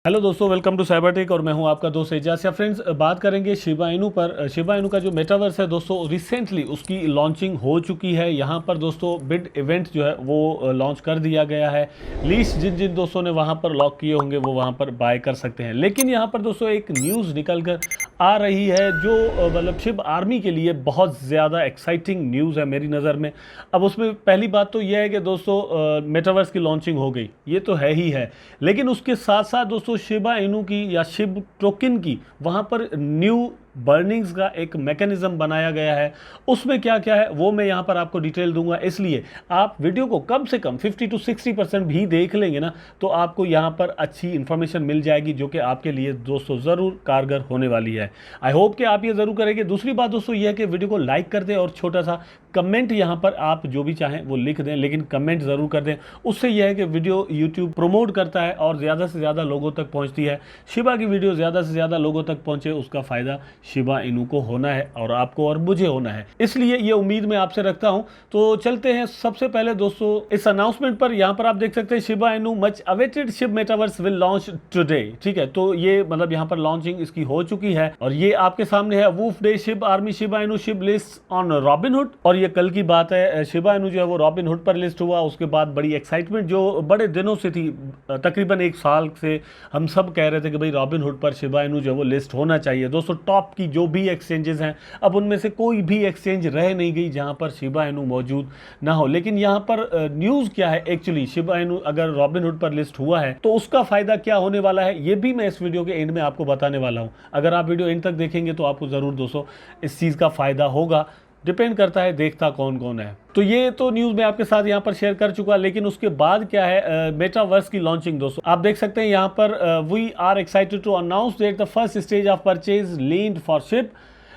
Hello दोस्तों, welcome to cyber tech और मैं हूं आपका दोस्त एजाज। या फ्रेंड्स, बात करेंगे शिबा इनू पर। शिबा इनू का जो मेटावर्स है दोस्तों, रिसेंटली उसकी लॉन्चिंग हो चुकी है। यहां पर दोस्तों बिड इवेंट जो है वो लॉन्च कर दिया गया है। लीस्ट जिन जिन दोस्तों ने वहां पर लॉक किए होंगे वो वहां पर बाय कर सकते हैं। लेकिन यहां पर दोस्तों एक न्यूज़ निकल कर आ रही है जो मतलब शिब आर्मी के लिए बहुत ज़्यादा एक्साइटिंग न्यूज़ है मेरी नज़र में। अब उसमें पहली बात तो यह है कि दोस्तों मेटावर्स की लॉन्चिंग हो गई, ये तो है ही है। लेकिन उसके साथ साथ दोस्तों शिबा इनू की या शिब टोकन की वहाँ पर न्यू बर्निंग्स का एक मैकेनिज्म बनाया गया है। उसमें क्या क्या है वो मैं यहाँ पर आपको डिटेल दूंगा, इसलिए आप वीडियो को कम से कम 50 to 60% भी देख लेंगे ना तो आपको यहाँ पर अच्छी इन्फॉर्मेशन मिल जाएगी जो कि आपके लिए दोस्तों ज़रूर कारगर होने वाली है। आई होप कि आप ये ज़रूर करेंगे। दूसरी बात दोस्तों ये है कि वीडियो को लाइक कर दें और छोटा सा कमेंट यहाँ पर आप जो भी चाहें वो लिख दें, लेकिन कमेंट ज़रूर कर दें। उससे यह है कि वीडियो यूट्यूब प्रमोट करता है और ज़्यादा से ज़्यादा लोगों तक पहुँचती है। शिबा की वीडियो ज़्यादा से ज़्यादा लोगों तक पहुँचे उसका फ़ायदा शिबा इनू को होना है और आपको और मुझे होना है, इसलिए ये उम्मीद मैं आपसे रखता हूं। तो चलते हैं सबसे पहले दोस्तों इस अनाउंसमेंट पर। यहां पर आप देख सकते हैं Shiba Inu much awaited Shiv metaverse will launch today. ठीक है, तो ये मतलब यहां पर लॉन्चिंग इसकी हो चुकी है और ये आपके सामने है। Woof day Shiv army Shiba Inu Shiv list on Robin Hood. और ये कल की बात है, शिबा इनू जो है वो रॉबिनहुड पर लिस्ट हुआ। उसके बाद बड़ी एक्साइटमेंट जो बड़े दिनों से थी, तकरीबन एक साल से हम सब कह रहे थे कि भाई रॉबिनहुड पर शिबा इनू जो है वो लिस्ट होना चाहिए। दोस्तों टॉप की जो भी एक्सचेंजेस हैं, अब उनमें से कोई भी एक्सचेंज रह नहीं गई जहां पर शिबा इनू मौजूद ना हो। लेकिन यहां पर न्यूज़ क्या है, एक्चुअली शिबा इनू अगर रॉबिनहुड पर लिस्ट हुआ है तो उसका फायदा क्या होने वाला है ये भी मैं इस वीडियो के एंड में आपको बताने वाला हूं। अगर आप वीडियो एंड तक देखेंगे तो आपको ज़रूर दोस्तों इस चीज़ का फ़ायदा होगा। डिपेंड करता है देखता कौन कौन है। तो ये तो न्यूज़ मैं आपके साथ यहाँ पर शेयर कर चुका, लेकिन उसके बाद क्या है, मेटावर्स की लॉन्चिंग दोस्तों आप देख सकते हैं यहाँ पर। We are excited to announce that the first stage of purchase land for SHIB.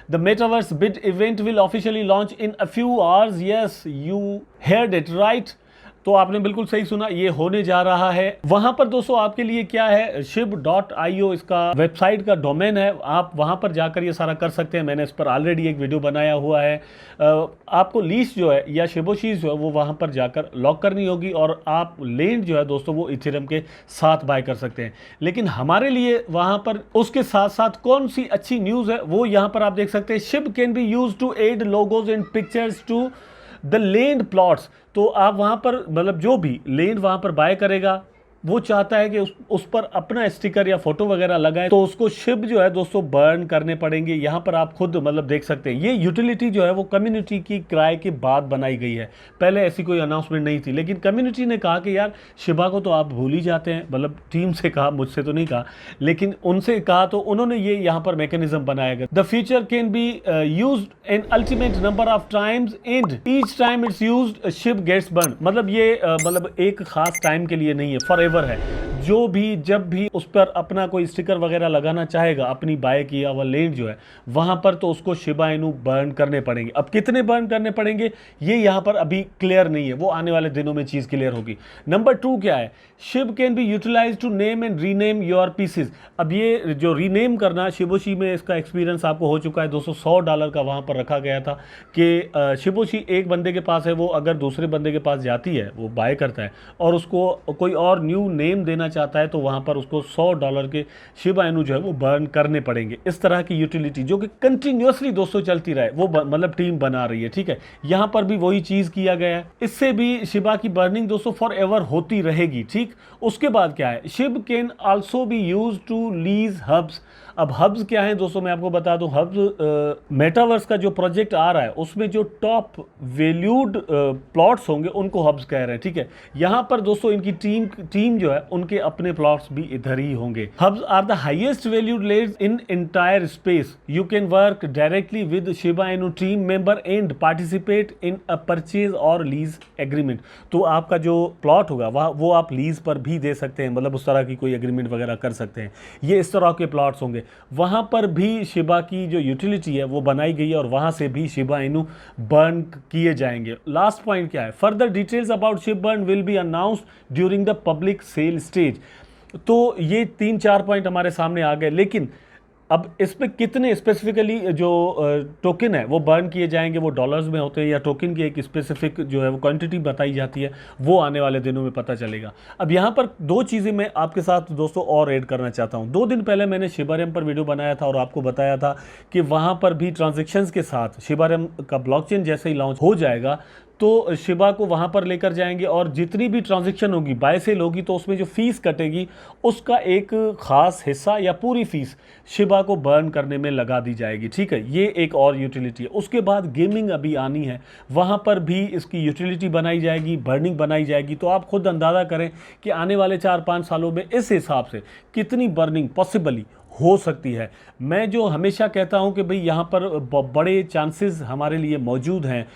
The metaverse bid event will officially launch in a few hours. Yes, you heard it right. तो आपने बिल्कुल सही सुना, ये होने जा रहा है। वहां पर दोस्तों आपके लिए क्या है, shib.io इसका वेबसाइट का डोमेन है। आप वहां पर जाकर ये सारा कर सकते हैं। मैंने इस पर ऑलरेडी एक वीडियो बनाया हुआ है। आपको लीज जो है या शिबोशीज जो है वो वहां पर जाकर लॉक करनी होगी और आप लैंड जो है दोस्तों वो इथेरियम के साथ बाय कर सकते हैं। लेकिन हमारे लिए वहां पर उसके साथ साथ कौन सी अच्छी न्यूज़ है वो यहाँ पर आप देख सकते हैं। SHIB can be use to add logos and pictures to the land plots. तो आप वहां पर मतलब जो भी लैंड वहां पर बाय करेगा वो चाहता है कि उस पर अपना स्टिकर या फोटो वगैरह लगाए, तो उसको शिब जो है दोस्तों बर्न करने पड़ेंगे। यहाँ पर आप खुद मतलब देख सकते हैं। ये यूटिलिटी जो है वो कम्युनिटी की क्राई के बाद बनाई गई है। पहले ऐसी कोई अनाउंसमेंट नहीं थी, लेकिन कम्युनिटी ने कहा कि यार शिबा को तो आप भूल ही जाते हैं। मतलब टीम से कहा, मुझसे तो नहीं कहा, लेकिन उनसे कहा तो उन्होंने ये यहाँ पर मैकेनिज्म बनाया गया। The feature can be used in ultimate number of times and each time it's used Shiv gets burn. मतलब ये मतलब एक खास टाइम के लिए नहीं है, फॉर है। जो भी जब भी उस पर अपना कोई स्टिकर वगैरह लगाना चाहेगा अपनी बाय किया हुआ लैंड जो है वहां पर, तो उसको शिबा इनू बर्न करने पड़ेंगे। अब कितने बर्न करने पड़ेंगे ये यहां पर अभी क्लियर नहीं है, वो आने वाले दिनों में चीज क्लियर होगी। नंबर 2 क्या है, SHIB can be utilize to name and rename your pieces. अब ये जो रीनेम करना, शिबोशी में इसका एक्सपीरियंस आपको हो चुका है दोस्तों। $100 का वहां पर रखा गया था कि शिबोशी एक बंदे के पास है, वो अगर दूसरे बंदे के पास जाती है, वो बाय करता है और उसको कोई और न्यू नेम देना चाहता है तो वहां पर उसको $100 के शिबा इनू जो है वो बर्न करने पड़ेंगे। इस तरह की यूटिलिटी जो कि कंटिन्यूअसली दोस्तों चलती रहे, वो मतलब टीम बना रही है। ठीक है, यहां पर भी वही चीज किया गया है। इससे भी शिबा की बर्निंग दोस्तों फॉर एवर होती रहेगी। ठीक, उसके बाद क्या है, SHIB can also be use to lease hubs. अब हब्स क्या है दोस्तों, मैं आपको बता दूं। हब्स मेटावर्स का जो प्रोजेक्ट आ रहा है उसमें जो टॉप वैल्यूड प्लॉट्स होंगे उनको हब्स कह रहे हैं। ठीक है, यहां पर दोस्तों इनकी टीम जो है उनके अपने प्लॉट्स भी इधर ही होंगे। Hubs are the highest valued lands in entire space. You can work directly with Shiba Inu team member and participate in a purchase और लीज एग्रीमेंट। तो आपका जो प्लॉट होगा वो आप लीज पर भी दे सकते हैं, मतलब उस तरह की कोई एग्रीमेंट वगैरह कर सकते हैं। ये इस तरह के प्लॉट्स होंगे। वहां पर भी शिबा की जो यूटिलिटी है वो बनाई गई है और वहां से भी शिबा इनू बर्न किए जाएंगे। लास्ट पॉइंट क्या है, further details about Shiv burn will be announced during the public sale stage. तो ये 3-4 पॉइंट हमारे सामने आ गए, लेकिन अब इस पे कितने स्पेसिफिकली जो टोकन है वो बर्न किए जाएंगे, वो डॉलर्स में होते हैं या टोकन की एक स्पेसिफिक जो है वो क्वांटिटी बताई जाती है, वो आने वाले दिनों में पता चलेगा। अब यहाँ पर दो चीज़ें मैं आपके साथ दोस्तों और ऐड करना चाहता हूँ। 2 दिन पहले मैंने शिबारियम पर वीडियो बनाया था और आपको बताया था कि वहाँ पर भी ट्रांजेक्शन्स के साथ शिबारियम का ब्लॉकचेन जैसे ही लॉन्च हो जाएगा तो शिबा को वहाँ पर लेकर जाएंगे और जितनी भी ट्रांजैक्शन होगी, बाय सेल होगी, तो उसमें जो फीस कटेगी उसका एक खास हिस्सा या पूरी फीस शिबा को बर्न करने में लगा दी जाएगी। ठीक है, ये एक और यूटिलिटी है। उसके बाद गेमिंग अभी आनी है, वहाँ पर भी इसकी यूटिलिटी बनाई जाएगी, बर्निंग बनाई जाएगी। तो आप खुद अंदाज़ा करें कि आने वाले 4-5 सालों में इस हिसाब से कितनी बर्निंग पॉसिबली हो सकती है। मैं जो हमेशा कहता हूं कि भाई यहाँ पर बड़े चांसेस हमारे लिए मौजूद हैं।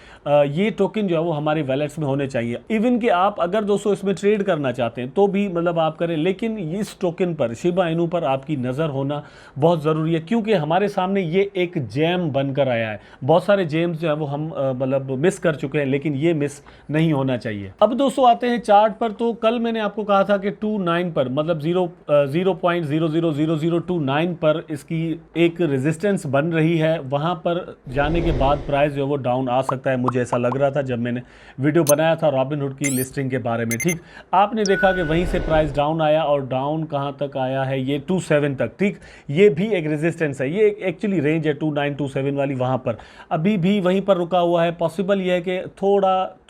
ये टोकन जो है वो हमारे वैलेट्स में होने चाहिए। इवन कि आप अगर दोस्तों इसमें ट्रेड करना चाहते हैं तो भी मतलब आप करें, लेकिन इस टोकन पर, शिबा इनू पर आपकी नज़र होना बहुत ज़रूरी है, क्योंकि हमारे सामने ये एक जेम बनकर आया है। बहुत सारे जेम्स जो है वो हम मतलब मिस कर चुके हैं, लेकिन ये मिस नहीं होना चाहिए। अब दोस्तों आते हैं चार्ट पर। तो कल मैंने आपको कहा था कि 29 पर, मतलब 0.0000029 पर इसकी एक रेजिस्टेंस बन रही है। वहां पर जाने के बाद प्राइस जो है वो डाउन आ सकता है। मुझे ऐसा लग रहा था जब मैंने वीडियो बनाया था रॉबिनहुड की लिस्टिंग के बारे में। ठीक, आपने देखा कि वहीं से प्राइस डाउन आया और डाउन कहां तक आया है, ये 27 तक। ठीक, ये भी एक रेजिस्टेंस है, ये एक्चुअली रेंज है 2927 वाली, वहां पर अभी भी वहीं पर रुका हुआ है। पॉसिबल ये है कि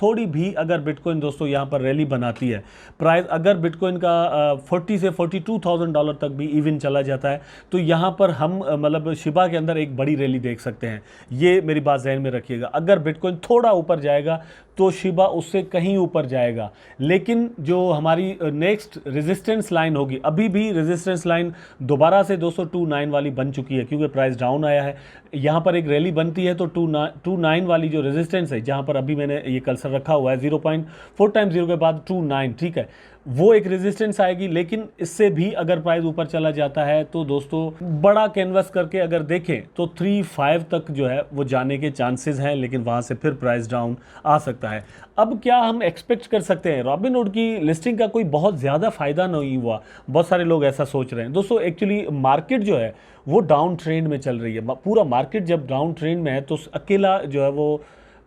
थोड़ी भी अगर बिटकॉइन दोस्तों यहाँ पर रैली बनाती है, प्राइस अगर बिटकॉइन का 40 से $42,000 तक भी इवन चला जाता है, तो यहाँ पर हम मतलब शिबा के अंदर एक बड़ी रैली देख सकते हैं। ये मेरी बात ज़हन में रखिएगा। अगर बिटकॉइन थोड़ा ऊपर जाएगा तो शिबा उससे कहीं ऊपर जाएगा, लेकिन जो हमारी नेक्स्ट रेजिस्टेंस लाइन होगी, अभी भी रेजिस्टेंस लाइन दोबारा से 229 वाली बन चुकी है, क्योंकि प्राइस डाउन आया है। यहाँ पर एक रैली बनती है तो 29 वाली जो रेजिस्टेंस है, जहाँ पर अभी मैंने ये कर्सर रखा हुआ है 0.4 टाइम्स 0 के बाद 29, ठीक है, वो एक रेजिस्टेंस आएगी। लेकिन इससे भी अगर प्राइस ऊपर चला जाता है तो दोस्तों बड़ा कैनवस करके अगर देखें तो 35 तक जो है वो जाने के चांसेस हैं, लेकिन वहाँ से फिर प्राइस डाउन आ सकता है। अब क्या हम एक्सपेक्ट कर सकते हैं? रॉबिनहुड की लिस्टिंग का कोई बहुत ज़्यादा फ़ायदा नहीं हुआ, बहुत सारे लोग ऐसा सोच रहे हैं। दोस्तों एक्चुअली मार्केट जो है वो डाउन ट्रेंड में चल रही है। पूरा मार्केट जब डाउन ट्रेंड में है तो अकेला जो है वो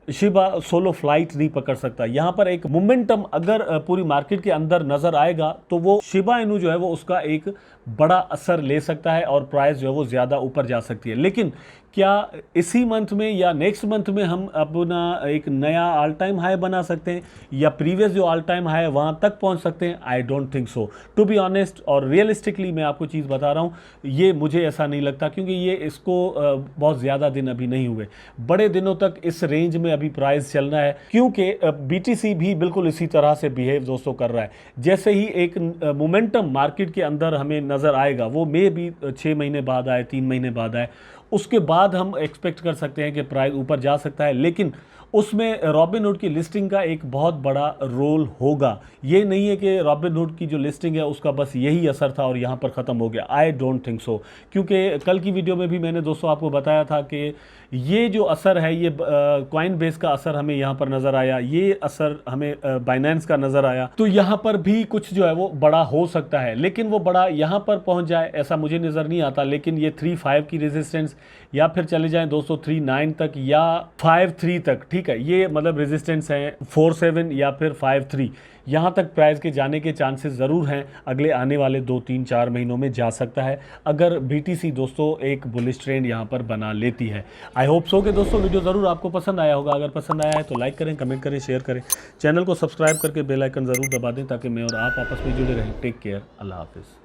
शिबा सोलो फ्लाइट नहीं पकड़ सकता। यहाँ पर एक मोमेंटम अगर पूरी मार्केट के अंदर नजर आएगा तो वो शिबा इनू जो है वो उसका एक बड़ा असर ले सकता है और प्राइस जो है वो ज़्यादा ऊपर जा सकती है। लेकिन क्या इसी मंथ में या नेक्स्ट मंथ में हम अपना एक नया ऑल टाइम हाई बना सकते हैं या प्रीवियस जो ऑल टाइम हाई है वहाँ तक पहुँच सकते हैं? I don't think so, to be honest. और रियलिस्टिकली मैं आपको चीज़ बता रहा हूँ, ये मुझे ऐसा नहीं लगता, क्योंकि ये इसको बहुत ज़्यादा दिन अभी नहीं हुए, बड़े दिनों तक इस रेंज में अभी प्राइस चलना है, क्योंकि BTC भी बिल्कुल इसी तरह से बिहेव दोस्तों कर रहा है। जैसे ही एक मोमेंटम मार्केट के अंदर हमें नज़र आएगा, वो मे भी 6 महीने बाद आए, 3 महीने बाद आए, उसके बाद हम एक्सपेक्ट कर सकते हैं कि प्राइस ऊपर जा सकता है। लेकिन उसमें रॉबिनहुड की लिस्टिंग का एक बहुत बड़ा रोल होगा। ये नहीं है कि रॉबिनहुड की जो लिस्टिंग है उसका बस यही असर था और यहाँ पर ख़त्म हो गया। आई डोंट थिंक सो, क्योंकि कल की वीडियो में भी मैंने दोस्तों आपको बताया था कि ये जो असर है, ये कॉइन बेस का असर हमें यहाँ पर नज़र आया, ये असर हमें बाइनेंस का नज़र आया। तो यहाँ पर भी कुछ जो है वो बड़ा हो सकता है, लेकिन वो बड़ा यहाँ पर पहुँच जाए ऐसा मुझे नज़र नहीं आता। लेकिन ये 35 की रेजिस्टेंस या फिर चले जाएं दोस्तों 39 तक या 53 तक, ठीक है, ये मतलब रेजिस्टेंस है 47 या फिर 53, यहाँ तक प्राइस के जाने के चांसेस ज़रूर हैं। अगले आने वाले 2-3-4 महीनों में जा सकता है अगर BTC दोस्तों एक बुलिश ट्रेंड यहाँ पर बना लेती है। आई होप सो कि दोस्तों वीडियो ज़रूर आपको पसंद आया होगा। अगर पसंद आया है तो लाइक करें, कमेंट करें, शेयर करें, चैनल को सब्सक्राइब करके बेल आइकन ज़रूर दबा दें ताकि मैं और आप आपस में जुड़े रहें। टेक केयर, अल्लाह हाफिज़।